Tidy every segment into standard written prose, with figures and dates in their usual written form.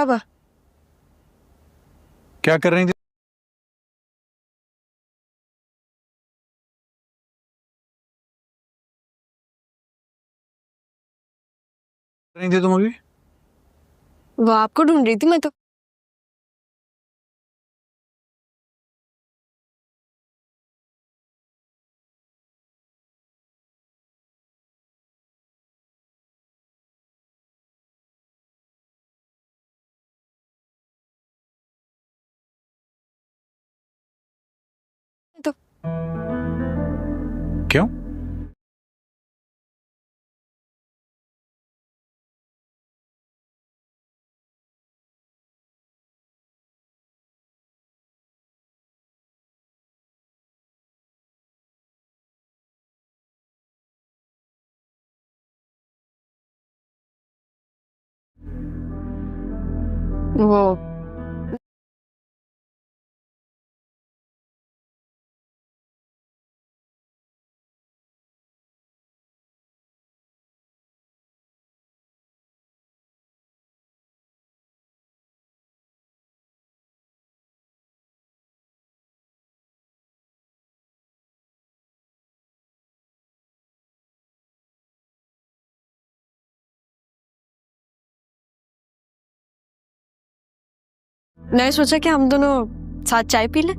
हुआ? क्या कर रही थी? कर रही थी तुम अभी? वो आपको ढूंढ रही थी मैं तो। तो क्यों? वो मैंने सोचा कि हम दोनों साथ चाय पी लें।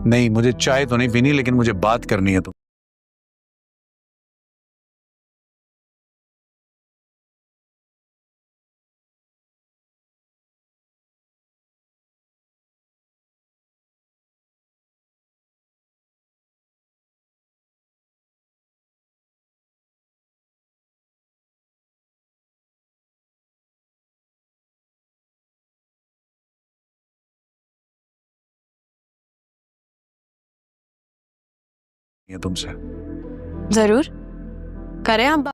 नहीं, मुझे चाय तो नहीं पीनी, लेकिन मुझे बात करनी है। तो ये तुमसे। जरूर करें हम बात।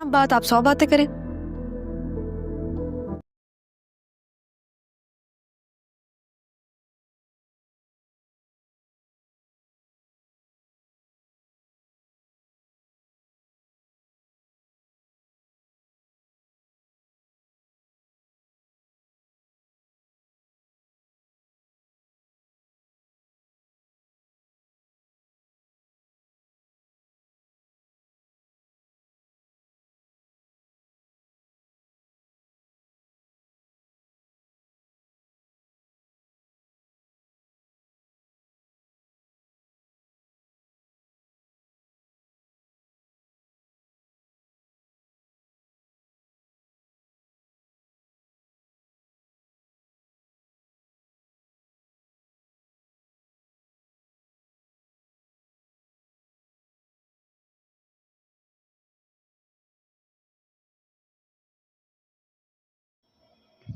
हम बात आप 100 बातें करें।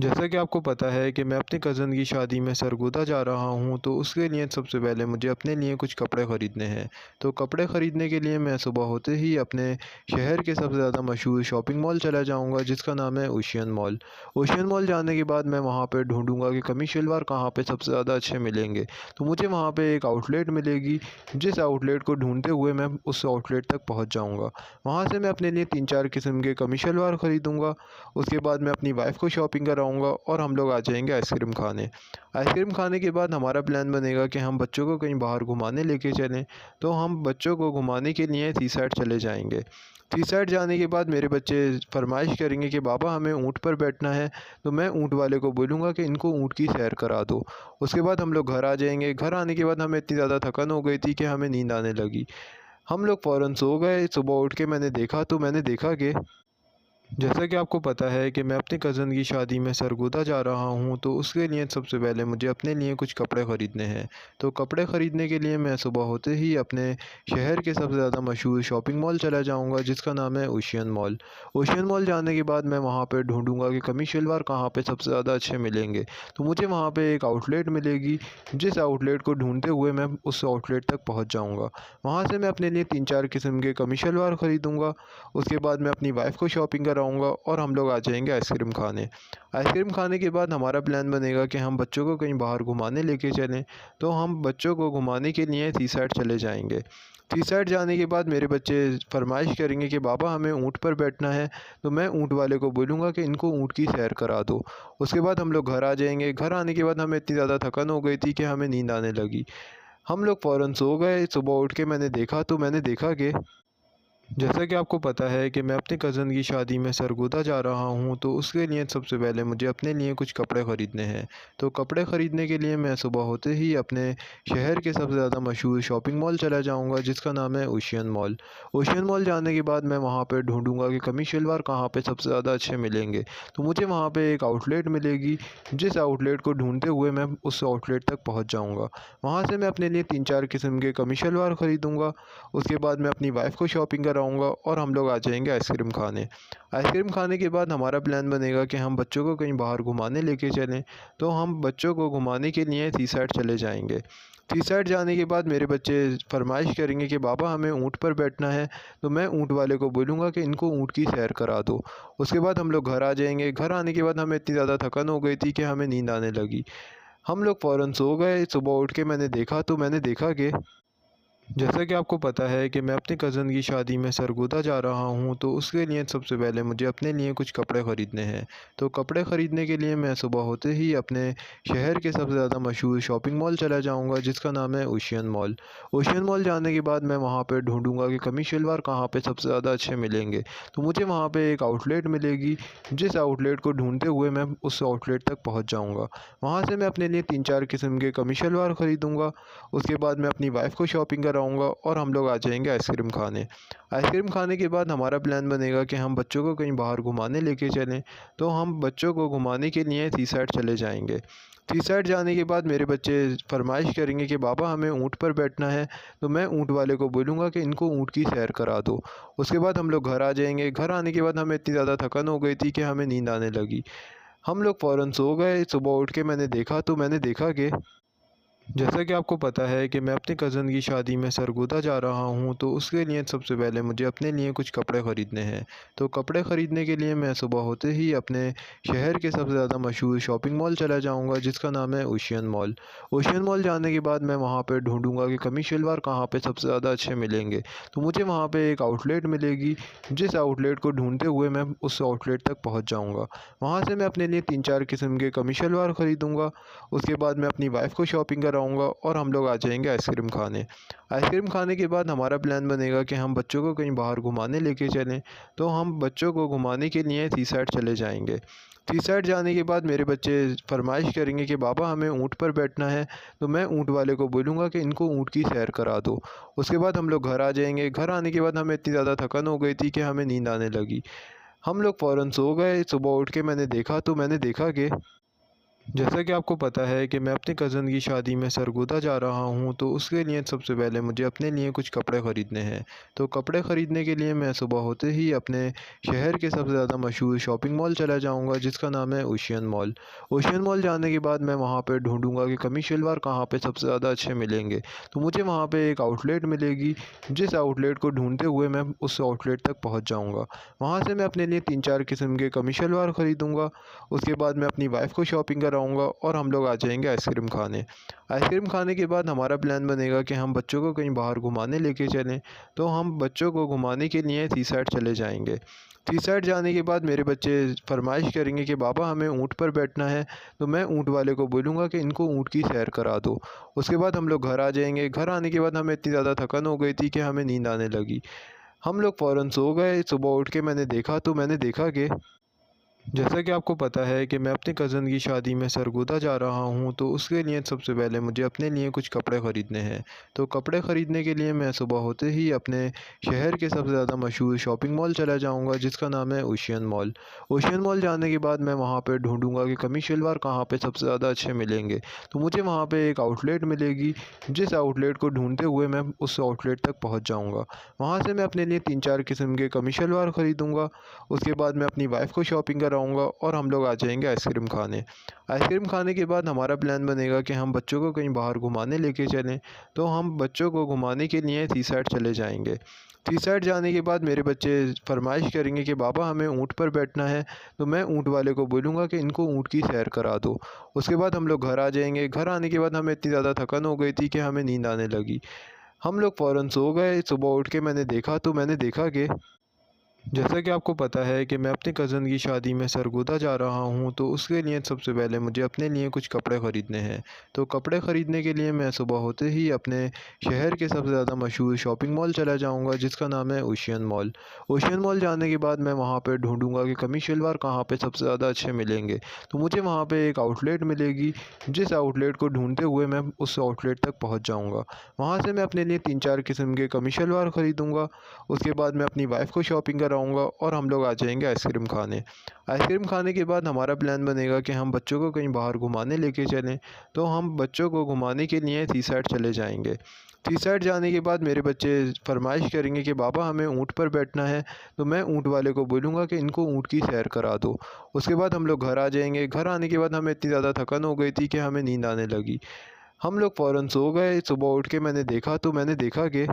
जैसा कि आपको पता है कि मैं अपने कज़न की शादी में सरगोदा जा रहा हूँ, तो उसके लिए सबसे पहले मुझे अपने लिए कुछ कपड़े ख़रीदने हैं। तो कपड़े ख़रीदने के लिए मैं सुबह होते ही अपने शहर के सबसे ज़्यादा मशहूर शॉपिंग मॉल चला जाऊँगा, जिसका नाम है ओशियन मॉल। ओशियन मॉल जाने के बाद मैं वहाँ पे ढूँढूँगा कि कमीज़ शलवार कहाँ पे सबसे ज़्यादा अच्छे मिलेंगे। तो मुझे वहाँ पे एक आउटलेट मिलेगी, जिस आउटलेट को ढूँढते हुए मैं उस आउटलेट तक पहुँच जाऊँगा। वहाँ से मैं अपने लिए 3-4 किस्म के कमीज़ शलवार ख़रीदूँगा। उसके बाद मैं अपनी वाइफ़ को शॉपिंग कराऊँगा और हम लोग आ जाएँगे आइसक्रीम खाने। आइसक्रीम खाने के बाद हमारा प्लान बनेगा कि हम बच्चों को कहीं बाहर घुमाने लेके चलें, तो हम बच्चों को घुमाने के लिए सी साइड चले जाएँगे। सी साइड जाने के बाद मेरे बच्चे फ़रमाइश करेंगे कि पापा हमें ऊँट पर बैठना है, तो मैं ऊँट वाले को बोलूँगा कि इनको ऊँट की सैर करा दो। उसके बाद हम लोग घर आ जाएँगे। घर आने के बाद हमें इतनी ज़्यादा थकन हो गई थी कि हमें नींद आने लगी। हम लोग फ़ौरन सो गए। सुबह उठ के मैंने देखा कि जैसा कि आपको पता है कि मैं अपने कज़न की शादी में सरगोदा जा रहा हूँ, तो उसके लिए सबसे पहले मुझे अपने लिए कुछ कपड़े ख़रीदने हैं। तो कपड़े ख़रीदने के लिए मैं सुबह होते ही अपने शहर के सबसे ज़्यादा मशहूर शॉपिंग मॉल चला जाऊँगा, जिसका नाम है ओशियन मॉल। ओशियन मॉल जाने के बाद मैं वहाँ पे ढूँढूँगा कि कमीज़ शलवार कहाँ पे सबसे ज़्यादा अच्छे मिलेंगे। तो मुझे वहाँ पे एक आउटलेट मिलेगी, जिस आउटलेट को ढूँढते हुए मैं उस आउटलेट तक पहुँच जाऊँगा। वहाँ से मैं अपने लिए 3-4 किस्म के कमीज़ शलवार ख़रीदूँगा। उसके बाद मैं अपनी वाइफ़ को शॉपिंग कराऊँगा और हम लोग आ जाएँगे आइसक्रीम खाने। आइसक्रीम खाने के बाद हमारा प्लान बनेगा कि हम बच्चों को कहीं बाहर घुमाने लेके चलें, तो हम बच्चों को घुमाने के लिए सी साइड चले जाएँगे। सी साइड जाने के बाद मेरे बच्चे फ़रमाइश करेंगे कि पापा हमें ऊँट पर बैठना है, तो मैं ऊँट वाले को बोलूँगा कि इनको ऊँट की सैर करा दो। उसके बाद हम लोग घर आ जाएँगे। घर आने के बाद हमें इतनी ज़्यादा थकन हो गई थी कि हमें नींद आने लगी। हम लोग फ़ौरन सो गए। सुबह उठ के मैंने देखा कि जैसा कि आपको पता है कि मैं अपने कज़न की शादी में सरगोदा जा रहा हूँ, तो उसके लिए सबसे पहले मुझे अपने लिए कुछ कपड़े ख़रीदने हैं। तो कपड़े ख़रीदने के लिए मैं सुबह होते ही अपने शहर के सबसे ज़्यादा मशहूर शॉपिंग मॉल चला जाऊँगा, जिसका नाम है ओशियन मॉल। ओशियन मॉल जाने के बाद मैं वहाँ पे ढूँढूँगा कि कमीज़ शलवार कहाँ पे सबसे ज़्यादा अच्छे मिलेंगे। तो मुझे वहाँ पे एक आउटलेट मिलेगी, जिस आउटलेट को ढूँढते हुए मैं उस आउटलेट तक पहुँच जाऊँगा। वहाँ से मैं अपने लिए 3-4 किस्म के कमीज़ शलवार ख़रीदूँगा। उसके बाद मैं अपनी वाइफ़ को शॉपिंग कराऊँगा और हम लोग आ जाएँगे आइसक्रीम खाने। आइसक्रीम खाने के बाद हमारा प्लान बनेगा कि हम बच्चों को कहीं बाहर घुमाने लेके चलें, तो हम बच्चों को घुमाने के लिए सी साइड चले जाएँगे। सी साइड जाने के बाद मेरे बच्चे फ़रमाइश करेंगे कि पापा हमें ऊँट पर बैठना है, तो मैं ऊँट वाले को बोलूँगा कि इनको ऊँट की सैर करा दो। उसके बाद हम लोग घर आ जाएँगे। घर आने के बाद हमें इतनी ज़्यादा थकन हो गई थी कि हमें नींद आने लगी। हम लोग फ़ौरन सो गए। सुबह उठ के मैंने देखा कि जैसा कि आपको पता है कि मैं अपने कज़न की शादी में सरगोदा जा रहा हूँ, तो उसके लिए सबसे पहले मुझे अपने लिए कुछ कपड़े ख़रीदने हैं। तो कपड़े ख़रीदने के लिए मैं सुबह होते ही अपने शहर के सबसे ज़्यादा मशहूर शॉपिंग मॉल चला जाऊँगा, जिसका नाम है ओशियन मॉल। ओशियन मॉल जाने के बाद मैं वहाँ पे ढूँढूँगा कि कमीज़ शलवार कहाँ पे सबसे ज़्यादा अच्छे मिलेंगे। तो मुझे वहाँ पे एक आउटलेट मिलेगी, जिस आउटलेट को ढूँढते हुए मैं उस आउटलेट तक पहुँच जाऊँगा। वहाँ से मैं अपने लिए 3-4 किस्म के कमीज़ शलवार ख़रीदूँगा। उसके बाद मैं अपनी वाइफ़ को शॉपिंग कराऊँगा और हम लोग आ जाएँगे आइसक्रीम खाने। आइसक्रीम खाने के बाद हमारा प्लान बनेगा कि हम बच्चों को कहीं बाहर घुमाने लेके चलें, तो हम बच्चों को घुमाने के लिए सी साइड चले जाएँगे। सी साइड जाने के बाद मेरे बच्चे फ़रमाइश करेंगे कि पापा हमें ऊँट पर बैठना है, तो मैं ऊँट वाले को बोलूँगा कि इनको ऊँट की सैर करा दो। उसके बाद हम लोग घर आ जाएँगे। घर आने के बाद हमें इतनी ज़्यादा थकन हो गई थी कि हमें नींद आने लगी। हम लोग फ़ौरन सो गए। सुबह उठ के मैंने देखा कि जैसा कि आपको पता है कि मैं अपने कज़न की शादी में सरगोदा जा रहा हूँ, तो उसके लिए सबसे पहले मुझे अपने लिए कुछ कपड़े ख़रीदने हैं। तो कपड़े ख़रीदने के लिए मैं सुबह होते ही अपने शहर के सबसे ज़्यादा मशहूर शॉपिंग मॉल चला जाऊँगा, जिसका नाम है ओशियन मॉल। ओशियन मॉल जाने के बाद मैं वहाँ पे ढूँढूँगा कि कमीज़ शलवार कहाँ पे सबसे ज़्यादा अच्छे मिलेंगे। तो मुझे वहाँ पे एक आउटलेट मिलेगी, जिस आउटलेट को ढूँढते हुए मैं उस आउटलेट तक पहुँच जाऊँगा। वहाँ से मैं अपने लिए 3-4 किस्म के कमीज़ शलवार ख़रीदूँगा। उसके बाद मैं अपनी वाइफ़ को शॉपिंग कराऊँगा और हम लोग आ जाएँगे आइसक्रीम खाने। आइसक्रीम खाने के बाद हमारा प्लान बनेगा कि हम बच्चों को कहीं बाहर घुमाने लेके चलें, तो हम बच्चों को घुमाने के लिए सी साइड चले जाएँगे। सी साइड जाने के बाद मेरे बच्चे फ़रमाइश करेंगे कि पापा हमें ऊँट पर बैठना है, तो मैं ऊँट वाले को बोलूँगा कि इनको ऊँट की सैर करा दो। उसके बाद हम लोग घर आ जाएँगे। घर आने के बाद हमें इतनी ज़्यादा थकन हो गई थी कि हमें नींद आने लगी। हम लोग फ़ौरन सो गए। सुबह उठ के मैंने देखा कि जैसा कि आपको पता है कि मैं अपनी कज़न की शादी में सरगोदा जा रहा हूँ, तो उसके लिए सबसे पहले मुझे अपने लिए कुछ कपड़े ख़रीदने हैं। तो कपड़े ख़रीदने के लिए मैं सुबह होते ही अपने शहर के सबसे ज़्यादा मशहूर शॉपिंग मॉल चला जाऊँगा, जिसका नाम है ओशियन मॉल। ओशियन मॉल जाने के बाद मैं वहाँ पे ढूँढूँगा कि कमीज़ शलवार कहाँ पे सबसे ज़्यादा अच्छे मिलेंगे। तो मुझे वहाँ पे एक आउटलेट मिलेगी, जिस आउटलेट को ढूँढते हुए मैं उस आउटलेट तक पहुँच जाऊँगा। वहाँ से मैं अपने लिए 3-4 किस्म के कमीज़ शलवार ख़रीदूँगा। उसके बाद मैं अपनी वाइफ़ को शॉपिंग कराऊँगा और हम लोग आ जाएँगे आइसक्रीम खाने। आइसक्रीम खाने के बाद हमारा प्लान बनेगा कि हम बच्चों को कहीं बाहर घुमाने लेके चलें, तो हम बच्चों को घुमाने के लिए सी साइड चले जाएँगे। सी साइड जाने के बाद मेरे बच्चे फ़रमाइश करेंगे कि पापा हमें ऊँट पर बैठना है, तो मैं ऊँट वाले को बोलूँगा कि इनको ऊँट की सैर करा दो। उसके बाद हम लोग घर आ जाएँगे। घर आने के बाद हमें इतनी ज़्यादा थकन हो गई थी कि हमें नींद आने लगी। हम लोग फ़ौरन सो गए। सुबह उठ के मैंने देखा कि जैसा कि आपको पता है कि मैं अपनी कज़न की शादी में सरगोदा जा रहा हूँ, तो उसके लिए सबसे पहले मुझे अपने लिए कुछ कपड़े ख़रीदने हैं। तो कपड़े ख़रीदने के लिए मैं सुबह होते ही अपने शहर के सबसे ज़्यादा मशहूर शॉपिंग मॉल चला जाऊँगा, जिसका नाम है ओशियन मॉल। ओशियन मॉल जाने के बाद मैं वहाँ पे ढूँढूँगा कि कमीज़ शलवार कहाँ पे सबसे ज़्यादा अच्छे मिलेंगे। तो मुझे वहाँ पे एक आउटलेट मिलेगी, जिस आउटलेट को ढूँढते हुए मैं उस आउटलेट तक पहुँच जाऊँगा। वहाँ से मैं अपने लिए 3-4 किस्म के कमीज़ शलवार ख़रीदूँगा। उसके बाद मैं अपनी वाइफ़ को शॉपिंग कराऊँगा और हम लोग आ जाएँगे आइसक्रीम खाने। आइसक्रीम खाने के बाद हमारा प्लान बनेगा कि हम बच्चों को कहीं बाहर घुमाने लेके चलें, तो हम बच्चों को घुमाने के लिए सी साइड चले जाएँगे। सी साइड जाने के बाद मेरे बच्चे फ़रमाइश करेंगे कि पापा हमें ऊँट पर बैठना है, तो मैं ऊँट वाले को बोलूँगा कि इनको ऊँट की सैर करा दो। उसके बाद हम लोग घर आ जाएँगे। घर आने के बाद हमें इतनी ज़्यादा थकन हो गई थी कि हमें नींद आने लगी। हम लोग फ़ौरन सो गए। सुबह उठ के मैंने देखा कि जैसा कि आपको पता है कि मैं अपनी कज़न की शादी में सरगोदा जा रहा हूँ, तो उसके लिए सबसे पहले मुझे अपने लिए कुछ कपड़े ख़रीदने हैं। तो कपड़े ख़रीदने के लिए मैं सुबह होते ही अपने शहर के सबसे ज़्यादा मशहूर शॉपिंग मॉल चला जाऊँगा, जिसका नाम है ओशियन मॉल। ओशियन मॉल जाने के बाद मैं वहाँ पे ढूँढूँगा कि कमीज़ शलवार कहाँ पे सबसे ज़्यादा अच्छे मिलेंगे। तो मुझे वहाँ पे एक आउटलेट मिलेगी, जिस आउटलेट को ढूँढते हुए मैं उस आउटलेट तक पहुँच जाऊँगा। वहाँ से मैं अपने लिए 3-4 किस्म के कमीज़ शलवार ख़रीदूँगा। उसके बाद मैं अपनी वाइफ़ को शॉपिंग कराऊँगा और हम लोग आ जाएँगे आइसक्रीम खाने। आइसक्रीम खाने के बाद हमारा प्लान बनेगा कि हम बच्चों को कहीं बाहर घुमाने लेके चलें, तो हम बच्चों को घुमाने के लिए सी साइड चले जाएँगे। सी साइड जाने के बाद मेरे बच्चे फ़रमाइश करेंगे कि पापा हमें ऊँट पर बैठना है, तो मैं ऊँट वाले को बोलूँगा कि इनको ऊँट की सैर करा दो। उसके बाद हम लोग घर आ जाएँगे। घर आने के बाद हमें इतनी ज़्यादा थकन हो गई थी कि हमें नींद आने लगी। हम लोग फ़ौरन सो गए। सुबह उठ के मैंने देखा कि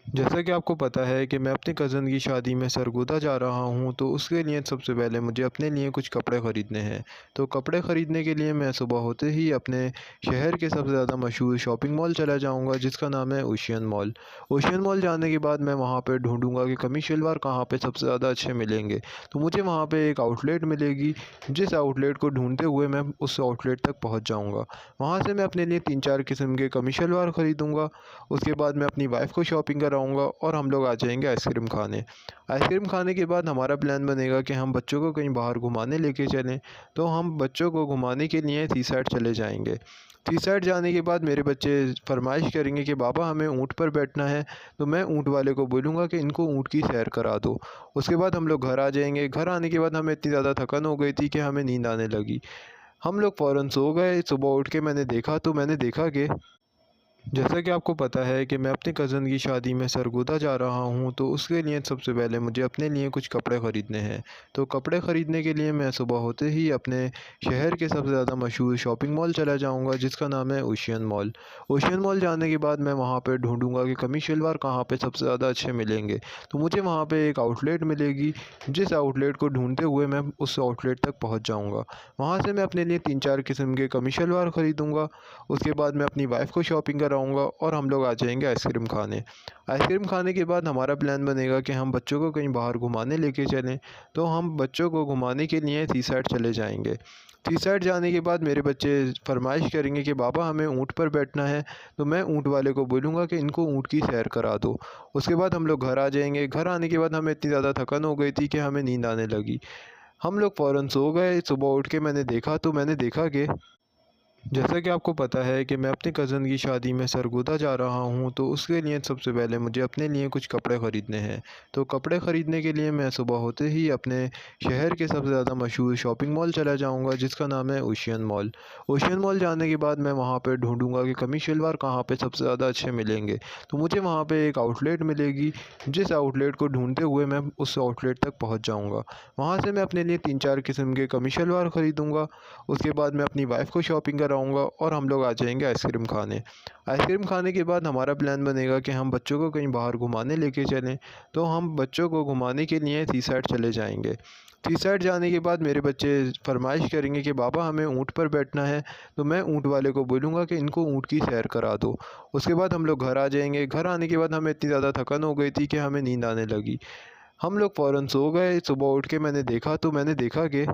जैसा कि आपको पता है कि मैं अपनी कज़न की शादी में सरगोदा जा रहा हूँ, तो उसके लिए सबसे पहले मुझे अपने लिए कुछ कपड़े ख़रीदने हैं। तो कपड़े ख़रीदने के लिए मैं सुबह होते ही अपने शहर के सबसे ज़्यादा मशहूर शॉपिंग मॉल चला जाऊँगा, जिसका नाम है ओशियन मॉल। ओशियन मॉल जाने के बाद मैं वहाँ पे ढूँढूँगा कि कमीज़ शलवार कहाँ पे सबसे ज़्यादा अच्छे मिलेंगे। तो मुझे वहाँ पे एक आउटलेट मिलेगी, जिस आउटलेट को ढूँढते हुए मैं उस आउटलेट तक पहुँच जाऊँगा। वहाँ से मैं अपने लिए 3-4 किस्म के कमीज़ शलवार ख़रीदूँगा। उसके बाद मैं अपनी वाइफ़ को शॉपिंग कराऊँगा और हम लोग आ जाएँगे आइसक्रीम खाने। आइसक्रीम खाने के बाद हमारा प्लान बनेगा कि हम बच्चों को कहीं बाहर घुमाने लेके चलें, तो हम बच्चों को घुमाने के लिए सी साइड चले जाएँगे। सी साइड जाने के बाद मेरे बच्चे फ़रमाइश करेंगे कि पापा हमें ऊँट पर बैठना है, तो मैं ऊँट वाले को बोलूँगा कि इनको ऊँट की सैर करा दो। उसके बाद हम लोग घर आ जाएँगे। घर आने के बाद हमें इतनी ज़्यादा थकन हो गई थी कि हमें नींद आने लगी। हम लोग फ़ौरन सो गए। सुबह उठ के मैंने देखा कि जैसा कि आपको पता है कि मैं अपनी कज़न की शादी में सरगोदा जा रहा हूँ, तो उसके लिए सबसे पहले मुझे अपने लिए कुछ कपड़े ख़रीदने हैं। तो कपड़े ख़रीदने के लिए मैं सुबह होते ही अपने शहर के सबसे ज़्यादा मशहूर शॉपिंग मॉल चला जाऊँगा, जिसका नाम है ओशियन मॉल। ओशियन मॉल जाने के बाद मैं वहाँ पे ढूँढूँगा कि कमीज़ शलवार कहाँ पे सबसे ज़्यादा अच्छे मिलेंगे। तो मुझे वहाँ पे एक आउटलेट मिलेगी, जिस आउटलेट को ढूँढते हुए मैं उस आउटलेट तक पहुँच जाऊँगा। वहाँ से मैं अपने लिए 3-4 किस्म के कमीज़ शलवार ख़रीदूँगा। उसके बाद मैं अपनी वाइफ़ को शॉपिंग कराऊँगा और हम लोग आ जाएँगे आइसक्रीम खाने। आइसक्रीम खाने के बाद हमारा प्लान बनेगा कि हम बच्चों को कहीं बाहर घुमाने लेके चलें, तो हम बच्चों को घुमाने के लिए सी साइड चले जाएँगे। सी साइड जाने के बाद मेरे बच्चे फ़रमाइश करेंगे कि पापा हमें ऊँट पर बैठना है, तो मैं ऊँट वाले को बोलूँगा कि इनको ऊँट की सैर करा दो। उसके बाद हम लोग घर आ जाएँगे। घर आने के बाद हमें इतनी ज़्यादा थकन हो गई थी कि हमें नींद आने लगी। हम लोग फ़ौरन सो गए। सुबह उठ के मैंने देखा कि जैसा कि आपको पता है कि मैं अपने कज़न की शादी में सरगोदा जा रहा हूँ, तो उसके लिए सबसे पहले मुझे अपने लिए कुछ कपड़े ख़रीदने हैं। तो कपड़े ख़रीदने के लिए मैं सुबह होते ही अपने शहर के सबसे ज़्यादा मशहूर शॉपिंग मॉल चला जाऊँगा, जिसका नाम है ओशियन मॉल। ओशियन मॉल जाने के बाद मैं वहाँ पे ढूँढूँगा कि कमीज़ शलवार कहाँ पे सबसे ज़्यादा अच्छे मिलेंगे। तो मुझे वहाँ पे एक आउटलेट मिलेगी, जिस आउटलेट को ढूँढते हुए मैं उस आउटलेट तक पहुँच जाऊँगा। वहाँ से मैं अपने लिए 3-4 किस्म के कमीज़ शलवार ख़रीदूँगा। उसके बाद मैं अपनी वाइफ़ को शॉपिंग कराऊँगा और हम लोग आ जाएँगे आइसक्रीम खाने। आइसक्रीम खाने के बाद हमारा प्लान बनेगा कि हम बच्चों को कहीं बाहर घुमाने लेके चलें, तो हम बच्चों को घुमाने के लिए सी साइड चले जाएँगे। सी साइड जाने के बाद मेरे बच्चे फ़रमाइश करेंगे कि पापा हमें ऊँट पर बैठना है, तो मैं ऊँट वाले को बोलूँगा कि इनको ऊँट की सैर करा दो। उसके बाद हम लोग घर आ जाएँगे। घर आने के बाद हमें इतनी ज़्यादा थकन हो गई थी कि हमें नींद आने लगी। हम लोग फ़ौरन सो गए। सुबह उठ के मैंने देखा कि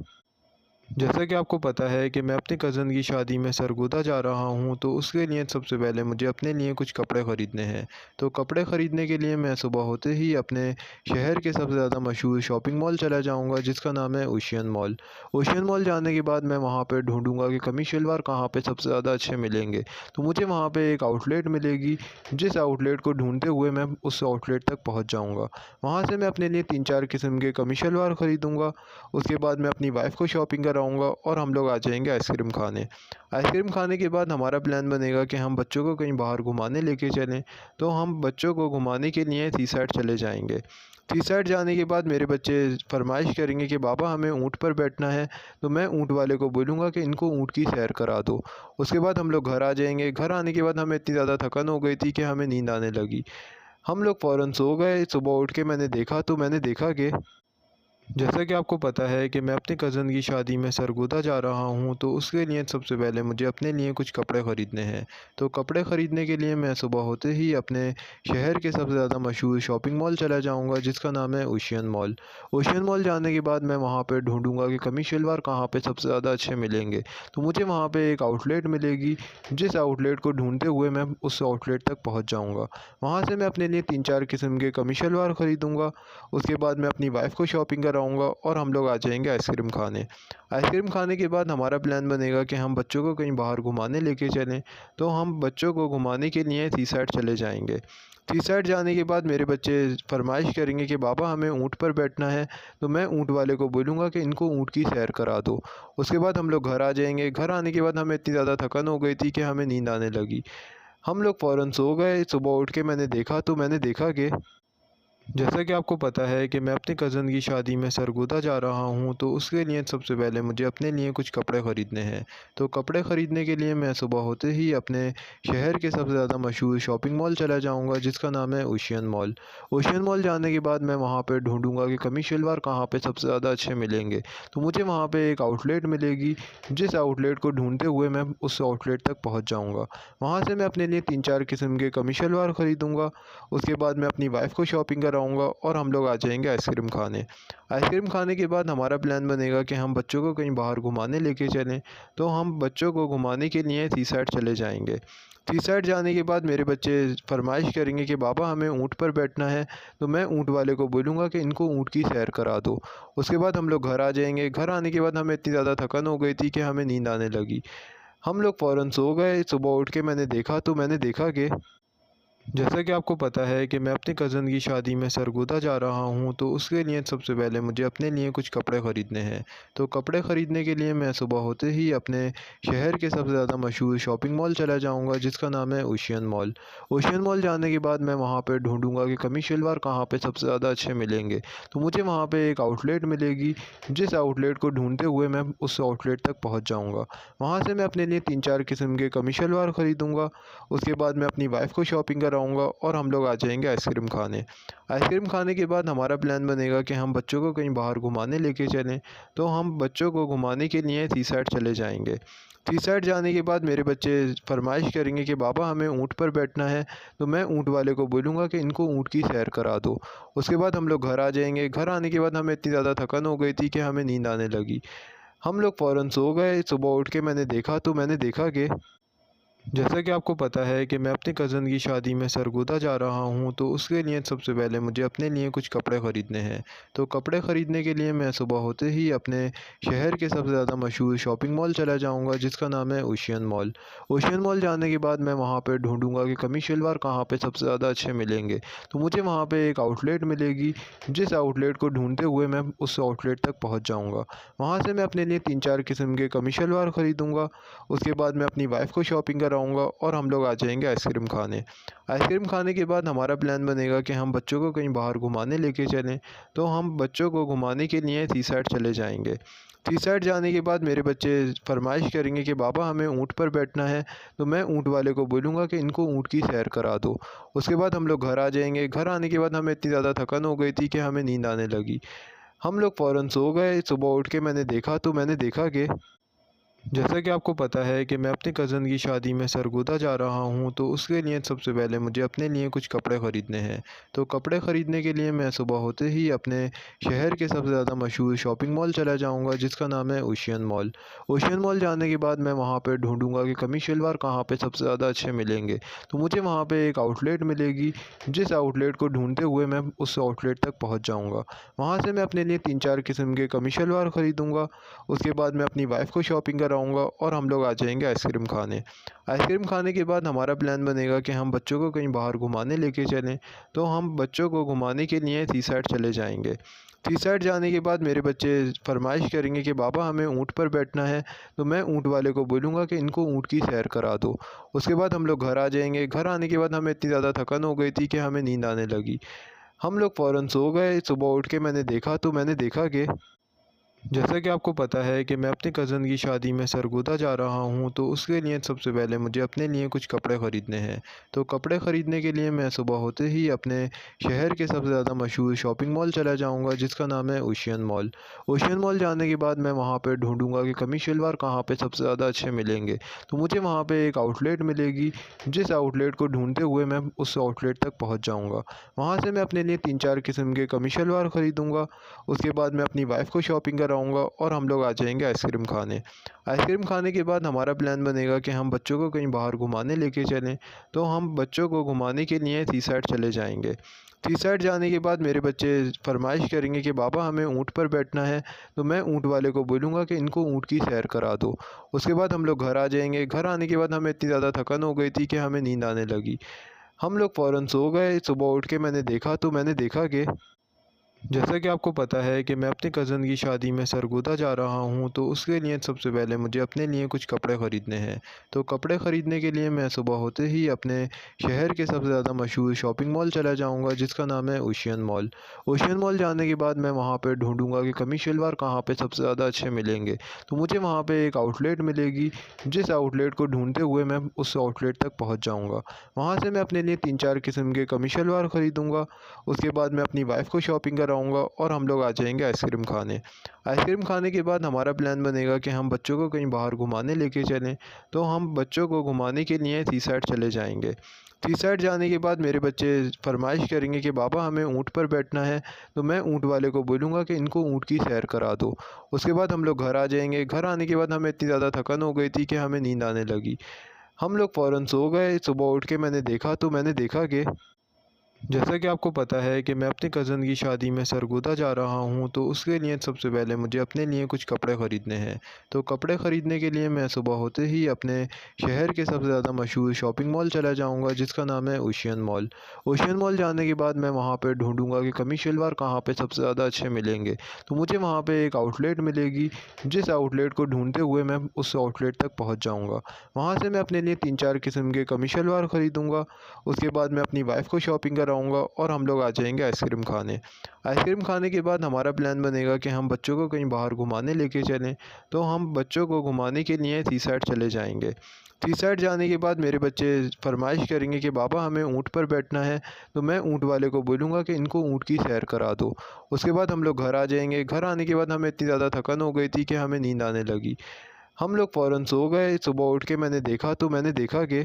जैसा कि आपको पता है कि मैं अपने कज़न की शादी में सरगोदा जा रहा हूँ, तो उसके लिए सबसे पहले मुझे अपने लिए कुछ कपड़े ख़रीदने हैं। तो कपड़े ख़रीदने के लिए मैं सुबह होते ही अपने शहर के सबसे ज़्यादा मशहूर शॉपिंग मॉल चला जाऊँगा, जिसका नाम है ओशियन मॉल। ओशियन मॉल जाने के बाद मैं वहाँ पे ढूँढूँगा कि कमीज़ शलवार कहाँ पे सबसे ज़्यादा अच्छे मिलेंगे। तो मुझे वहाँ पे एक आउटलेट मिलेगी, जिस आउटलेट को ढूँढते हुए मैं उस आउटलेट तक पहुँच जाऊँगा। वहाँ से मैं अपने लिए 3-4 किस्म के कमीज़ शलवार ख़रीदूँगा। उसके बाद मैं अपनी वाइफ़ को शॉपिंग कराऊँगा और हम लोग आ जाएँगे आइसक्रीम खाने। आइसक्रीम खाने के बाद हमारा प्लान बनेगा कि हम बच्चों को कहीं बाहर घुमाने लेके चलें, तो हम बच्चों को घुमाने के लिए सी साइड चले जाएँगे। सी साइड जाने के बाद मेरे बच्चे फ़रमाइश करेंगे कि पापा हमें ऊँट पर बैठना है, तो मैं ऊँट वाले को बोलूँगा कि इनको ऊँट की सैर करा दो। उसके बाद हम लोग घर आ जाएँगे। घर आने के बाद हमें इतनी ज़्यादा थकन हो गई थी कि हमें नींद आने लगी। हम लोग फ़ौरन सो गए। सुबह उठ के मैंने देखा कि जैसा कि आपको पता है कि मैं अपने कज़न की शादी में सरगोदा जा रहा हूँ, तो उसके लिए सबसे पहले मुझे अपने लिए कुछ कपड़े ख़रीदने हैं। तो कपड़े ख़रीदने के लिए मैं सुबह होते ही अपने शहर के सबसे ज़्यादा मशहूर शॉपिंग मॉल चला जाऊँगा, जिसका नाम है ओशियन मॉल। ओशियन मॉल जाने के बाद मैं वहाँ पे ढूँढूँगा कि कमीज़ शलवार कहाँ पे सबसे ज़्यादा अच्छे मिलेंगे। तो मुझे वहाँ पे एक आउटलेट मिलेगी, जिस आउटलेट को ढूँढते हुए मैं उस आउटलेट तक पहुँच जाऊँगा। वहाँ से मैं अपने लिए 3-4 किस्म के कमीज़ शलवार ख़रीदूँगा। उसके बाद मैं अपनी वाइफ़ को शॉपिंग कराऊँगा और हम लोग आ जाएँगे आइसक्रीम खाने। आइसक्रीम खाने के बाद हमारा प्लान बनेगा कि हम बच्चों को कहीं बाहर घुमाने लेके चलें, तो हम बच्चों को घुमाने के लिए सी साइड चले जाएँगे। सी साइड जाने के बाद मेरे बच्चे फ़रमाइश करेंगे कि पापा हमें ऊँट पर बैठना है, तो मैं ऊँट वाले को बोलूँगा कि इनको ऊँट की सैर करा दो। उसके बाद हम लोग घर आ जाएँगे। घर आने के बाद हमें इतनी ज़्यादा थकन हो गई थी कि हमें नींद आने लगी। हम लोग फ़ौरन सो गए। सुबह उठ के मैंने देखा कि जैसा कि आपको पता है कि मैं अपने कज़न की शादी में सरगोदा जा रहा हूँ, तो उसके लिए सबसे पहले मुझे अपने लिए कुछ कपड़े ख़रीदने हैं। तो कपड़े ख़रीदने के लिए मैं सुबह होते ही अपने शहर के सबसे ज़्यादा मशहूर शॉपिंग मॉल चला जाऊँगा, जिसका नाम है ओशियन मॉल। ओशियन मॉल जाने के बाद मैं वहाँ पे ढूँढूँगा कि कमीज़ शलवार कहाँ पे सबसे ज़्यादा अच्छे मिलेंगे। तो मुझे वहाँ पे एक आउटलेट मिलेगी, जिस आउटलेट को ढूँढते हुए मैं उस आउटलेट तक पहुँच जाऊँगा। वहाँ से मैं अपने लिए 3-4 किस्म के कमीज़ शलवार ख़रीदूँगा। उसके बाद मैं अपनी वाइफ़ को शॉपिंग कराऊँगा और हम लोग आ जाएँगे आइसक्रीम खाने। आइसक्रीम खाने के बाद हमारा प्लान बनेगा कि हम बच्चों को कहीं बाहर घुमाने लेके चलें, तो हम बच्चों को घुमाने के लिए सी साइड चले जाएँगे। सी साइड जाने के बाद मेरे बच्चे फ़रमाइश करेंगे कि पापा हमें ऊँट पर बैठना है, तो मैं ऊँट वाले को बोलूँगा कि इनको ऊँट की सैर करा दो। उसके बाद हम लोग घर आ जाएँगे। घर आने के बाद हमें इतनी ज़्यादा थकन हो गई थी कि हमें नींद आने लगी। हम लोग फ़ौरन सो गए। सुबह उठ के मैंने देखा कि जैसा कि आपको पता है कि मैं अपने कज़न की शादी में सरगोदा जा रहा हूँ, तो उसके लिए सबसे पहले मुझे अपने लिए कुछ कपड़े ख़रीदने हैं। तो कपड़े ख़रीदने के लिए मैं सुबह होते ही अपने शहर के सबसे ज़्यादा मशहूर शॉपिंग मॉल चला जाऊँगा, जिसका नाम है ओशियन मॉल। ओशियन मॉल जाने के बाद मैं वहाँ पे ढूँढूँगा कि कमीज़ शलवार कहाँ पे सबसे ज़्यादा अच्छे मिलेंगे। तो मुझे वहाँ पे एक आउटलेट मिलेगी, जिस आउटलेट को ढूँढते हुए मैं उस आउटलेट तक पहुँच जाऊँगा। वहाँ से मैं अपने लिए 3-4 किस्म के कमीज़ शलवार ख़रीदूँगा। उसके बाद मैं अपनी वाइफ़ को शॉपिंग कराऊँगा और हम लोग आ जाएँगे आइसक्रीम खाने। आइसक्रीम खाने के बाद हमारा प्लान बनेगा कि हम बच्चों को कहीं बाहर घुमाने लेके चलें, तो हम बच्चों को घुमाने के लिए सी साइड चले जाएँगे। सी साइड जाने के बाद मेरे बच्चे फ़रमाइश करेंगे कि पापा हमें ऊँट पर बैठना है, तो मैं ऊँट वाले को बोलूँगा कि इनको ऊँट की सैर करा दो। उसके बाद हम लोग घर आ जाएँगे। घर आने के बाद हमें इतनी ज़्यादा थकन हो गई थी कि हमें नींद आने लगी। हम लोग फ़ौरन सो गए। सुबह उठ के मैंने देखा कि जैसा कि आपको पता है कि मैं अपनी कज़न की शादी में सरगोदा जा रहा हूँ, तो उसके लिए सबसे पहले मुझे अपने लिए कुछ कपड़े ख़रीदने हैं। तो कपड़े ख़रीदने के लिए मैं सुबह होते ही अपने शहर के सबसे ज़्यादा मशहूर शॉपिंग मॉल चला जाऊँगा, जिसका नाम है ओशियन मॉल। ओशियन मॉल जाने के बाद मैं वहाँ पे ढूँढूँगा कि कमीज़ शलवार कहाँ पे सबसे ज़्यादा अच्छे मिलेंगे। तो मुझे वहाँ पे एक आउटलेट मिलेगी, जिस आउटलेट को ढूँढते हुए मैं उस आउटलेट तक पहुँच जाऊँगा। वहाँ से मैं अपने लिए 3-4 किस्म के कमीज़ शलवार ख़रीदूँगा। उसके बाद मैं अपनी वाइफ़ को शॉपिंग कराऊँगा और हम लोग आ जाएँगे आइसक्रीम खाने। आइसक्रीम खाने के बाद हमारा प्लान बनेगा कि हम बच्चों को कहीं बाहर घुमाने लेके चलें, तो हम बच्चों को घुमाने के लिए सी साइड चले जाएँगे। सी साइड जाने के बाद मेरे बच्चे फ़रमाइश करेंगे कि पापा हमें ऊँट पर बैठना है, तो मैं ऊँट वाले को बोलूँगा कि इनको ऊँट की सैर करा दो। उसके बाद हम लोग घर आ जाएँगे। घर आने के बाद हमें इतनी ज़्यादा थकन हो गई थी कि हमें नींद आने लगी। हम लोग फ़ौरन सो गए। सुबह उठ के मैंने देखा कि जैसा कि आपको पता है कि मैं अपनी कज़न की शादी में सरगोदा जा रहा हूँ, तो उसके लिए सबसे पहले मुझे अपने लिए कुछ कपड़े ख़रीदने हैं। तो कपड़े ख़रीदने के लिए मैं सुबह होते ही अपने शहर के सबसे ज़्यादा मशहूर शॉपिंग मॉल चला जाऊँगा, जिसका नाम है ओशियन मॉल। ओशियन मॉल जाने के बाद मैं वहाँ पे ढूँढूँगा कि कमीज़ शलवार कहाँ पे सबसे ज़्यादा अच्छे मिलेंगे। तो मुझे वहाँ पे एक आउटलेट मिलेगी, जिस आउटलेट को ढूँढते हुए मैं उस आउटलेट तक पहुँच जाऊँगा। वहाँ से मैं अपने लिए 3-4 किस्म के कमीज़ शलवार ख़रीदूँगा। उसके बाद मैं अपनी वाइफ़ को शॉपिंग कराऊँगा और हम लोग आ जाएँगे आइसक्रीम खाने। आइसक्रीम खाने के बाद हमारा प्लान बनेगा कि हम बच्चों को कहीं बाहर घुमाने लेके चलें, तो हम बच्चों को घुमाने के लिए सी साइड चले जाएँगे। सी साइड जाने के बाद मेरे बच्चे फ़रमाइश करेंगे कि पापा हमें ऊँट पर बैठना है, तो मैं ऊँट वाले को बोलूँगा कि इनको ऊँट की सैर करा दो। उसके बाद हम लोग घर आ जाएँगे। घर आने के बाद हमें इतनी ज़्यादा थकन हो गई थी कि हमें नींद आने लगी। हम लोग फ़ौरन सो गए। सुबह उठ के मैंने देखा कि जैसा कि आपको पता है कि मैं अपनी कज़न की शादी में सरगोदा जा रहा हूँ, तो उसके लिए सबसे पहले मुझे अपने लिए कुछ कपड़े ख़रीदने हैं। तो कपड़े ख़रीदने के लिए मैं सुबह होते ही अपने शहर के सबसे ज़्यादा मशहूर शॉपिंग मॉल चला जाऊँगा, जिसका नाम है ओशियन मॉल। ओशियन मॉल जाने के बाद मैं वहाँ पे ढूँढूँगा कि कमीज़ शलवार कहाँ पे सबसे ज़्यादा अच्छे मिलेंगे। तो मुझे वहाँ पे एक आउटलेट मिलेगी, जिस आउटलेट को ढूँढते हुए मैं उस आउटलेट तक पहुँच जाऊँगा। वहाँ से मैं अपने लिए 3-4 किस्म के कमीज़ शलवार ख़रीदूँगा। उसके बाद मैं अपनी वाइफ़ को शॉपिंग कराऊँगा और हम लोग आ जाएँगे आइसक्रीम खाने। आइसक्रीम खाने के बाद हमारा प्लान बनेगा कि हम बच्चों को कहीं बाहर घुमाने लेके चलें, तो हम बच्चों को घुमाने के लिए सी साइड चले जाएँगे। सी साइड जाने के बाद मेरे बच्चे फ़रमाइश करेंगे कि पापा हमें ऊँट पर बैठना है, तो मैं ऊँट वाले को बोलूँगा कि इनको ऊँट की सैर करा दो। उसके बाद हम लोग घर आ जाएँगे। घर आने के बाद हमें इतनी ज़्यादा थकन हो गई थी कि हमें नींद आने लगी। हम लोग फ़ौरन सो गए। सुबह उठ के मैंने देखा कि जैसा कि आपको पता है कि मैं अपनी कज़न की शादी में सरगोदा जा रहा हूँ, तो उसके लिए सबसे पहले मुझे अपने लिए कुछ कपड़े ख़रीदने हैं। तो कपड़े ख़रीदने के लिए मैं सुबह होते ही अपने शहर के सबसे ज़्यादा मशहूर शॉपिंग मॉल चला जाऊँगा, जिसका नाम है ओशियन मॉल। ओशियन मॉल जाने के बाद मैं वहाँ पे ढूँढूँगा कि कमीज़ शलवार कहाँ पे सबसे ज़्यादा अच्छे मिलेंगे। तो मुझे वहाँ पे एक आउटलेट मिलेगी, जिस आउटलेट को ढूँढते हुए मैं उस आउटलेट तक पहुँच जाऊँगा। वहाँ से मैं अपने लिए 3-4 किस्म के कमीज़ शलवार ख़रीदूँगा। उसके बाद मैं अपनी वाइफ़ को शॉपिंग कराऊँगा और हम लोग आ जाएँगे आइसक्रीम खाने। आइसक्रीम खाने के बाद हमारा प्लान बनेगा कि हम बच्चों को कहीं बाहर घुमाने लेके चलें, तो हम बच्चों को घुमाने के लिए सी साइड चले जाएँगे। सी साइड जाने के बाद मेरे बच्चे फ़रमाइश करेंगे कि पापा हमें ऊँट पर बैठना है, तो मैं ऊँट वाले को बोलूँगा कि इनको ऊँट की सैर करा दो। उसके बाद हम लोग घर आ जाएँगे। घर आने के बाद हमें इतनी ज़्यादा थकन हो गई थी कि हमें नींद आने लगी। हम लोग फ़ौरन सो गए। सुबह उठ के मैंने देखा कि जैसा कि आपको पता है कि मैं अपनी कज़न की शादी में सरगोदा जा रहा हूँ, तो उसके लिए सबसे पहले मुझे अपने लिए कुछ कपड़े ख़रीदने हैं। तो कपड़े ख़रीदने के लिए मैं सुबह होते ही अपने शहर के सबसे ज़्यादा मशहूर शॉपिंग मॉल चला जाऊँगा, जिसका नाम है ओशियन मॉल। ओशियन मॉल जाने के बाद मैं वहाँ पे ढूँढूँगा कि कमीज़ शलवार कहाँ पे सबसे ज़्यादा अच्छे मिलेंगे। तो मुझे वहाँ पे एक आउटलेट मिलेगी, जिस आउटलेट को ढूँढते हुए मैं उस आउटलेट तक पहुँच जाऊँगा। वहाँ से मैं अपने लिए 3-4 किस्म के कमीज़ शलवार ख़रीदूँगा। उसके बाद मैं अपनी वाइफ़ को शॉपिंग कराऊँगा और हम लोग आ जाएँगे आइसक्रीम खाने। आइसक्रीम खाने के बाद हमारा प्लान बनेगा कि हम बच्चों को कहीं बाहर घुमाने लेके चलें, तो हम बच्चों को घुमाने के लिए सी साइड चले जाएँगे। सी साइड जाने के बाद मेरे बच्चे फ़रमाइश करेंगे कि पापा हमें ऊँट पर बैठना है, तो मैं ऊँट वाले को बोलूँगा कि इनको ऊँट की सैर करा दो। उसके बाद हम लोग घर आ जाएँगे। घर आने के बाद हमें इतनी ज़्यादा थकन हो गई थी कि हमें नींद आने लगी। हम लोग फ़ौरन सो गए। सुबह उठ के मैंने देखा कि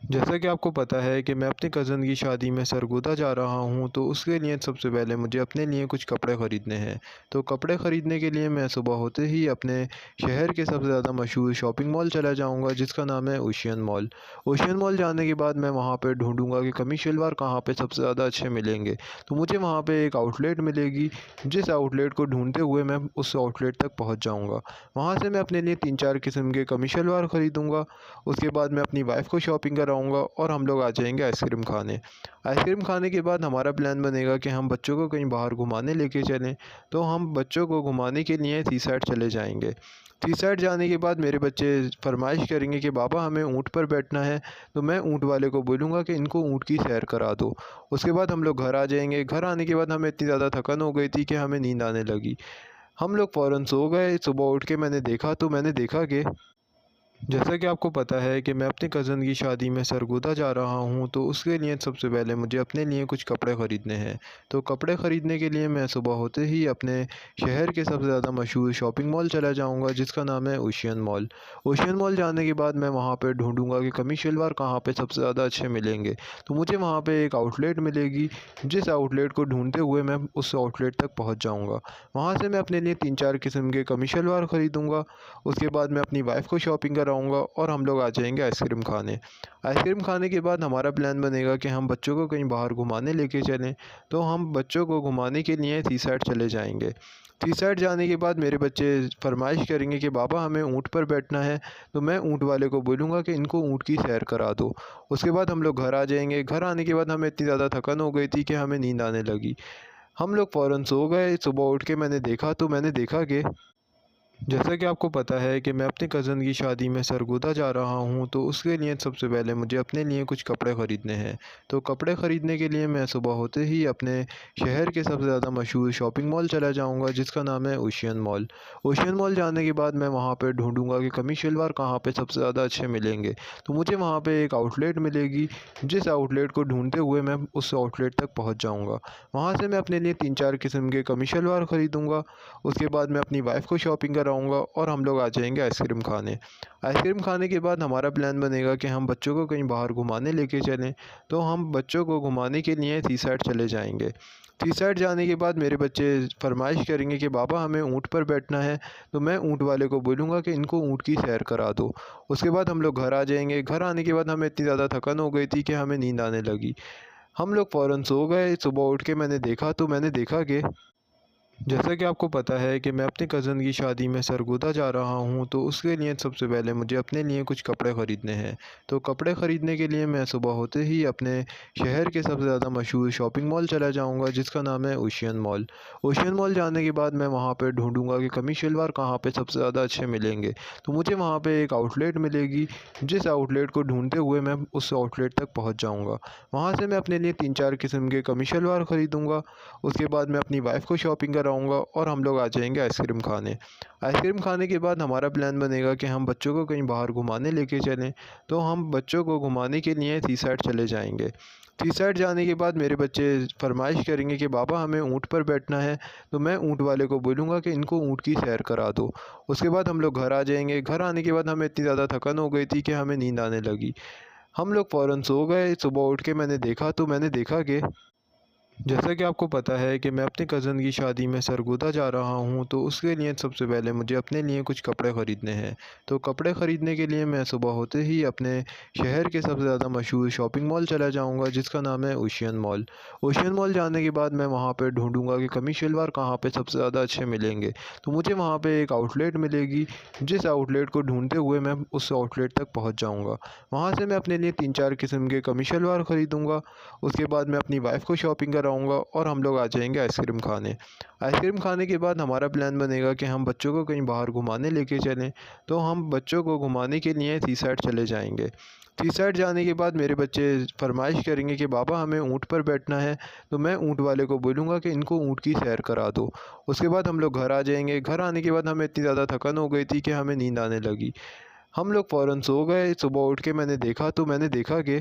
जैसा कि आपको पता है कि मैं अपने कज़न की शादी में सरगोदा जा रहा हूँ, तो उसके लिए सबसे पहले मुझे अपने लिए कुछ कपड़े ख़रीदने हैं। तो कपड़े ख़रीदने के लिए मैं सुबह होते ही अपने शहर के सबसे ज़्यादा मशहूर शॉपिंग मॉल चला जाऊँगा, जिसका नाम है ओशियन मॉल। ओशियन मॉल जाने के बाद मैं वहाँ पे ढूँढूँगा कि कमीज़ शलवार कहाँ पे सबसे ज़्यादा अच्छे मिलेंगे। तो मुझे वहाँ पे एक आउटलेट मिलेगी, जिस आउटलेट को ढूँढते हुए मैं उस आउटलेट तक पहुँच जाऊँगा। वहाँ से मैं अपने लिए 3-4 किस्म के कमीज़ शलवार ख़रीदूँगा। उसके बाद मैं अपनी वाइफ़ को शॉपिंग कराऊँगा और हम लोग आ जाएँगे आइसक्रीम खाने। आइसक्रीम खाने के बाद हमारा प्लान बनेगा कि हम बच्चों को कहीं बाहर घुमाने लेके चलें, तो हम बच्चों को घुमाने के लिए सी साइड चले जाएँगे। सी साइड जाने के बाद मेरे बच्चे फ़रमाइश करेंगे कि पापा हमें ऊँट पर बैठना है, तो मैं ऊँट वाले को बोलूँगा कि इनको ऊँट की सैर करा दो। उसके बाद हम लोग घर आ जाएँगे। घर आने के बाद हमें इतनी ज़्यादा थकन हो गई थी कि हमें नींद आने लगी। हम लोग फ़ौरन सो गए। सुबह उठ के मैंने देखा कि जैसा कि आपको पता है कि मैं अपने कज़न की शादी में सरगोदा जा रहा हूँ, तो उसके लिए सबसे पहले मुझे अपने लिए कुछ कपड़े ख़रीदने हैं। तो कपड़े ख़रीदने के लिए मैं सुबह होते ही अपने शहर के सबसे ज़्यादा मशहूर शॉपिंग मॉल चला जाऊँगा, जिसका नाम है ओशियन मॉल। ओशियन मॉल जाने के बाद मैं वहाँ पे ढूँढूँगा कि कमीज़ शलवार कहाँ पे सबसे ज़्यादा अच्छे मिलेंगे। तो मुझे वहाँ पे एक आउटलेट मिलेगी, जिस आउटलेट को ढूँढते हुए मैं उस आउटलेट तक पहुँच जाऊँगा। वहाँ से मैं अपने लिए 3-4 किस्म के कमीज़ शलवार ख़रीदूँगा। उसके बाद मैं अपनी वाइफ़ को शॉपिंग कराऊँगा और हम लोग आ जाएँगे आइसक्रीम खाने। आइसक्रीम खाने के बाद हमारा प्लान बनेगा कि हम बच्चों को कहीं बाहर घुमाने लेके चलें, तो हम बच्चों को घुमाने के लिए सी साइड चले जाएँगे। सी साइड जाने के बाद मेरे बच्चे फ़रमाइश करेंगे कि पापा हमें ऊँट पर बैठना है, तो मैं ऊँट वाले को बोलूँगा कि इनको ऊँट की सैर करा दो। उसके बाद हम लोग घर आ जाएँगे। घर आने के बाद हमें इतनी ज़्यादा थकन हो गई थी कि हमें नींद आने लगी। हम लोग फ़ौरन सो गए। सुबह उठ के मैंने देखा कि जैसा कि आपको पता है कि मैं अपने कज़न की शादी में सरगोदा जा रहा हूँ, तो उसके लिए सबसे पहले मुझे अपने लिए कुछ कपड़े ख़रीदने हैं। तो कपड़े ख़रीदने के लिए मैं सुबह होते ही अपने शहर के सबसे ज़्यादा मशहूर शॉपिंग मॉल चला जाऊँगा, जिसका नाम है ओशियन मॉल। ओशियन मॉल जाने के बाद मैं वहाँ पे ढूँढूँगा कि कमीज़ शलवार कहाँ पे सबसे ज़्यादा अच्छे मिलेंगे। तो मुझे वहाँ पे एक आउटलेट मिलेगी, जिस आउटलेट को ढूँढते हुए मैं उस आउटलेट तक पहुँच जाऊँगा। वहाँ से मैं अपने लिए 3-4 किस्म के कमीज़ शलवार ख़रीदूँगा। उसके बाद मैं अपनी वाइफ़ को शॉपिंग कराऊँगा और हम लोग आ जाएँगे आइसक्रीम खाने। आइसक्रीम खाने के बाद हमारा प्लान बनेगा कि हम बच्चों को कहीं बाहर घुमाने लेके चलें, तो हम बच्चों को घुमाने के लिए सी साइड चले जाएँगे। सी साइड जाने के बाद मेरे बच्चे फ़रमाइश करेंगे कि पापा हमें ऊँट पर बैठना है, तो मैं ऊँट वाले को बोलूँगा कि इनको ऊँट की सैर करा दो। उसके बाद हम लोग घर आ जाएँगे। घर आने के बाद हमें इतनी ज़्यादा थकन हो गई थी कि हमें नींद आने लगी। हम लोग फ़ौरन सो गए। सुबह उठ के मैंने देखा कि जैसा कि आपको पता है कि मैं अपने कज़न की शादी में सरगोदा जा रहा हूँ, तो उसके लिए सबसे पहले मुझे अपने लिए कुछ कपड़े ख़रीदने हैं। तो कपड़े ख़रीदने के लिए मैं सुबह होते ही अपने शहर के सबसे ज़्यादा मशहूर शॉपिंग मॉल चला जाऊँगा, जिसका नाम है ओशियन मॉल। ओशियन मॉल जाने के बाद मैं वहाँ पे ढूँढूँगा कि कमीज़ शलवार कहाँ पे सबसे ज़्यादा अच्छे मिलेंगे। तो मुझे वहाँ पे एक आउटलेट मिलेगी, जिस आउटलेट को ढूँढते हुए मैं उस आउटलेट तक पहुँच जाऊँगा। वहाँ से मैं अपने लिए 3-4 किस्म के कमीज़ शलवार ख़रीदूँगा। उसके बाद मैं अपनी वाइफ़ को शॉपिंग कराऊँगा और हम लोग आ जाएँगे आइसक्रीम खाने। आइसक्रीम खाने के बाद हमारा प्लान बनेगा कि हम बच्चों को कहीं बाहर घुमाने लेके चलें, तो हम बच्चों को घुमाने के लिए सी साइड चले जाएँगे। सी साइड जाने के बाद मेरे बच्चे फ़रमाइश करेंगे कि पापा हमें ऊँट पर बैठना है, तो मैं ऊँट वाले को बोलूँगा कि इनको ऊँट की सैर करा दो। उसके बाद हम लोग घर आ जाएँगे। घर आने के बाद हमें इतनी ज़्यादा थकन हो गई थी कि हमें नींद आने लगी। हम लोग फ़ौरन सो गए। सुबह उठ के मैंने देखा कि जैसा कि आपको पता है कि मैं अपने कज़न की शादी में सरगोदा जा रहा हूँ, तो उसके लिए सबसे पहले मुझे अपने लिए कुछ कपड़े ख़रीदने हैं। तो कपड़े ख़रीदने के लिए मैं सुबह होते ही अपने शहर के सबसे ज़्यादा मशहूर शॉपिंग मॉल चला जाऊँगा, जिसका नाम है ओशियन मॉल। ओशियन मॉल जाने के बाद मैं वहाँ पे ढूँढूँगा कि कमीज़ शलवार कहाँ पे सबसे ज़्यादा अच्छे मिलेंगे। तो मुझे वहाँ पे एक आउटलेट मिलेगी, जिस आउटलेट को ढूँढते हुए मैं उस आउटलेट तक पहुँच जाऊँगा। वहाँ से मैं अपने लिए 3-4 किस्म के कमीज़ शलवार ख़रीदूँगा। उसके बाद मैं अपनी वाइफ़ को शॉपिंग कराऊँगा और हम लोग आ जाएँगे आइसक्रीम खाने। आइसक्रीम खाने के बाद हमारा प्लान बनेगा कि हम बच्चों को कहीं बाहर घुमाने लेके चलें, तो हम बच्चों को घुमाने के लिए सी साइड चले जाएँगे। सी साइड जाने के बाद मेरे बच्चे फ़रमाइश करेंगे कि पापा हमें ऊँट पर बैठना है, तो मैं ऊँट वाले को बोलूँगा कि इनको ऊँट की सैर करा दो। उसके बाद हम लोग घर आ जाएँगे। घर आने के बाद हमें इतनी ज़्यादा थकन हो गई थी कि हमें नींद आने लगी। हम लोग फ़ौरन सो गए। सुबह उठ के मैंने देखा कि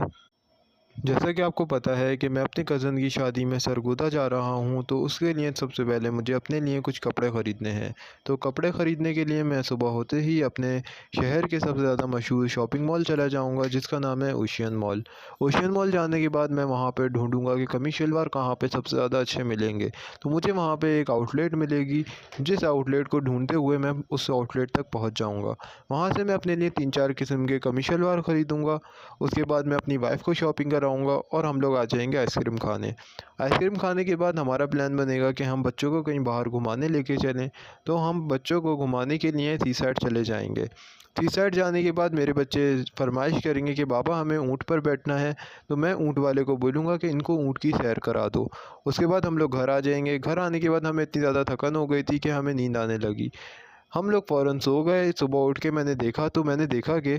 जैसा कि आपको पता है कि मैं अपनी कज़न की शादी में सरगोदा जा रहा हूँ, तो उसके लिए सबसे पहले मुझे अपने लिए कुछ कपड़े ख़रीदने हैं। तो कपड़े ख़रीदने के लिए मैं सुबह होते ही अपने शहर के सबसे ज़्यादा मशहूर शॉपिंग मॉल चला जाऊँगा, जिसका नाम है ओशियन मॉल। ओशियन मॉल जाने के बाद मैं वहाँ पे ढूँढूँगा कि कमीज़ शलवार कहाँ पे सबसे ज़्यादा अच्छे मिलेंगे। तो मुझे वहाँ पे एक आउटलेट मिलेगी, जिस आउटलेट को ढूँढते हुए मैं उस आउटलेट तक पहुँच जाऊँगा। वहाँ से मैं अपने लिए 3-4 किस्म के कमीज़ शलवार ख़रीदूँगा। उसके बाद मैं अपनी वाइफ़ को शॉपिंग कराऊँगा और हम लोग आ जाएँगे आइसक्रीम खाने। आइसक्रीम खाने के बाद हमारा प्लान बनेगा कि हम बच्चों को कहीं बाहर घुमाने लेके चलें, तो हम बच्चों को घुमाने के लिए सी साइड चले जाएँगे। सी साइड जाने के बाद मेरे बच्चे फ़रमाइश करेंगे कि पापा हमें ऊँट पर बैठना है, तो मैं ऊँट वाले को बोलूँगा कि इनको ऊँट की सैर करा दो। उसके बाद हम लोग घर आ जाएँगे। घर आने के बाद हमें इतनी ज़्यादा थकन हो गई थी कि हमें नींद आने लगी। हम लोग फ़ौरन सो गए। सुबह उठ के मैंने देखा कि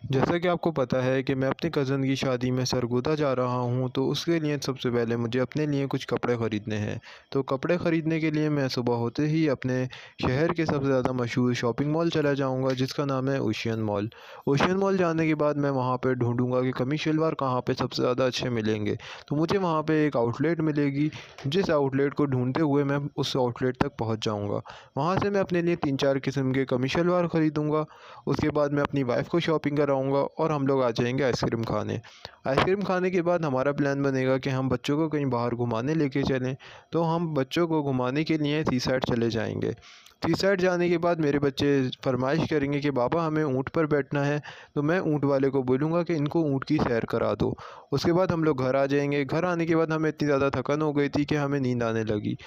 जैसा कि आपको पता है कि मैं अपनी कज़न की शादी में सरगोदा जा रहा हूँ, तो उसके लिए सबसे पहले मुझे अपने लिए कुछ कपड़े ख़रीदने हैं। तो कपड़े ख़रीदने के लिए मैं सुबह होते ही अपने शहर के सबसे ज़्यादा मशहूर शॉपिंग मॉल चला जाऊँगा, जिसका नाम है ओशियन मॉल। ओशियन मॉल जाने के बाद मैं वहाँ पे ढूँढूँगा कि कमीज़ शलवार कहाँ पे सबसे ज़्यादा अच्छे मिलेंगे। तो मुझे वहाँ पे एक आउटलेट मिलेगी, जिस आउटलेट को ढूँढते हुए मैं उस आउटलेट तक पहुँच जाऊँगा। वहाँ से मैं अपने लिए 3-4 किस्म के कमीज़ शलवार ख़रीदूँगा। उसके बाद मैं अपनी वाइफ़ को शॉपिंग कराऊँगा और हम लोग आ जाएँगे आइसक्रीम खाने। आइसक्रीम खाने के बाद हमारा प्लान बनेगा कि हम बच्चों को कहीं बाहर घुमाने लेके चलें, तो हम बच्चों को घुमाने के लिए सी साइड चले जाएँगे। सी साइड जाने के बाद मेरे बच्चे फ़रमाइश करेंगे कि पापा हमें ऊँट पर बैठना है, तो मैं ऊँट वाले को बोलूँगा कि इनको ऊँट की सैर करा दो। उसके बाद हम लोग घर आ जाएँगे। घर आने के बाद हमें इतनी ज़्यादा थकन हो गई थी कि हमें नींद आने लगी।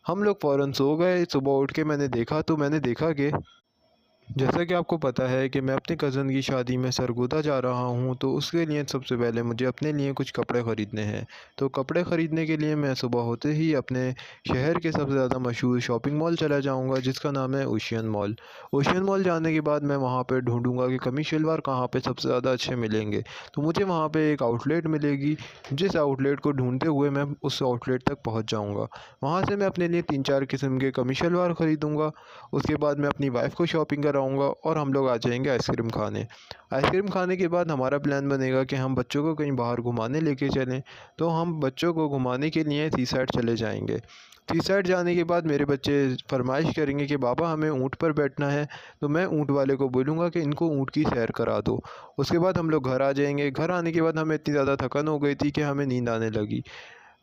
हम लोग फ़ौरन सो गए। सुबह उठ के मैंने देखा कि जैसा कि आपको पता है कि मैं अपनी कज़न की शादी में सरगोदा जा रहा हूँ, तो उसके लिए सबसे पहले मुझे अपने लिए कुछ कपड़े ख़रीदने हैं। तो कपड़े ख़रीदने के लिए मैं सुबह होते ही अपने शहर के सबसे ज़्यादा मशहूर शॉपिंग मॉल चला जाऊँगा, जिसका नाम है ओशियन मॉल। ओशियन मॉल जाने के बाद मैं वहाँ पे ढूँढूँगा कि कमीज़ शलवार कहाँ पे सबसे ज़्यादा अच्छे मिलेंगे। तो मुझे वहाँ पे एक आउटलेट मिलेगी, जिस आउटलेट को ढूँढते हुए मैं उस आउटलेट तक पहुँच जाऊँगा। वहाँ से मैं अपने लिए 3-4 किस्म के कमीज़ शलवार ख़रीदूँगा। उसके बाद मैं अपनी वाइफ़ को शॉपिंग कराऊँगा और हम लोग आ जाएँगे आइसक्रीम खाने। आइसक्रीम खाने के बाद हमारा प्लान बनेगा कि हम बच्चों को कहीं बाहर घुमाने लेके चलें, तो हम बच्चों को घुमाने के लिए सी साइड चले जाएँगे। सी साइड जाने के बाद मेरे बच्चे फ़रमाइश करेंगे कि पापा हमें ऊँट पर बैठना है, तो मैं ऊँट वाले को बोलूँगा कि इनको ऊँट की सैर करा दो। उसके बाद हम लोग घर आ जाएँगे। घर आने के बाद हमें इतनी ज़्यादा थकन हो गई थी कि हमें नींद आने लगी।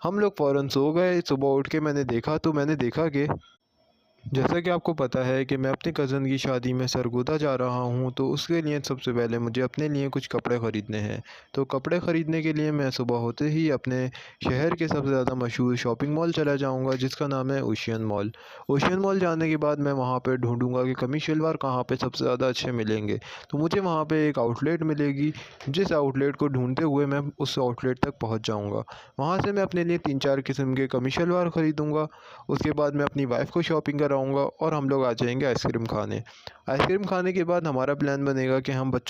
हम लोग फ़ौरन सो गए। सुबह उठ के मैंने देखा कि जैसा कि आपको पता है कि मैं अपनी कज़न की शादी में सरगोदा जा रहा हूँ, तो उसके लिए सबसे पहले मुझे अपने लिए कुछ कपड़े ख़रीदने हैं। तो कपड़े ख़रीदने के लिए मैं सुबह होते ही अपने शहर के सबसे ज़्यादा मशहूर शॉपिंग मॉल चला जाऊँगा, जिसका नाम है ओशियन मॉल। ओशियन मॉल जाने के बाद मैं वहाँ पे ढूँढूँगा कि कमीज़ शलवार कहाँ पे सबसे ज़्यादा अच्छे मिलेंगे। तो मुझे वहाँ पे एक आउटलेट मिलेगी, जिस आउटलेट को ढूँढते हुए मैं उस आउटलेट तक पहुँच जाऊँगा। वहाँ से मैं अपने लिए 3-4 किस्म के कमीज़ शलवार ख़रीदूँगा। उसके बाद मैं अपनी वाइफ़ को शॉपिंग कराऊँगा और हम लोग आ जाएँगे आइसक्रीम खाने। आइसक्रीम खाने के बाद हमारा प्लान बनेगा कि हम बच्चों